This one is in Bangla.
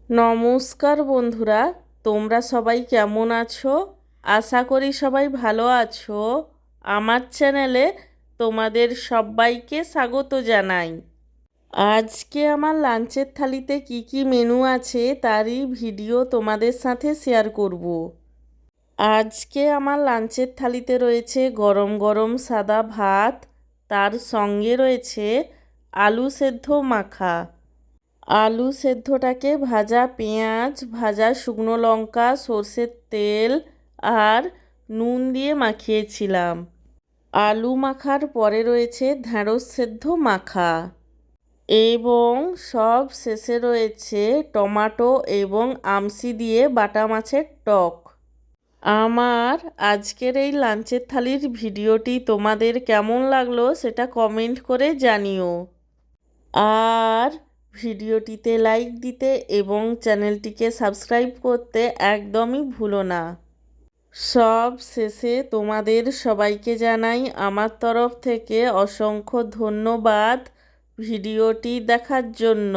নমস্কার বন্ধুরা, তোমরা সবাই কেমন আছো? আশা করি সবাই ভালো আছো। আমার চ্যানেলে তোমাদের সবাইকে স্বাগত জানাই। আজকে আমার লাঞ্চের থালিতে কি কি মেনু আছে তারই ভিডিও তোমাদের সাথে শেয়ার করব। আজকে আমার লাঞ্চের থালিতে রয়েছে গরম গরম সাদা ভাত, তার সঙ্গে রয়েছে আলু সেদ্ধ মাখা। আলু সেদ্ধটাকে ভাজা পেঁয়াজ, ভাজা শুকনো লঙ্কা, সর্ষের তেল আর নুন দিয়ে মাখিয়েছিলাম। আলু মাখার পরে রয়েছে ঢ্যাঁড়স সেদ্ধ মাখা এবং সব শেষে রয়েছে টমেটো এবং আমসি দিয়ে বাটা মাছের টক। আমার আজকের এই লাঞ্চের থালির ভিডিওটি তোমাদের কেমন লাগলো সেটা কমেন্ট করে জানিও। আর ভিডিওটিতে লাইক দিতে এবং চ্যানেলটিকে সাবস্ক্রাইব করতে একদমই ভুলো না। সব শেষে তোমাদের সবাইকে জানাই আমার তরফ থেকে অসংখ্য ধন্যবাদ ভিডিওটি দেখার জন্য।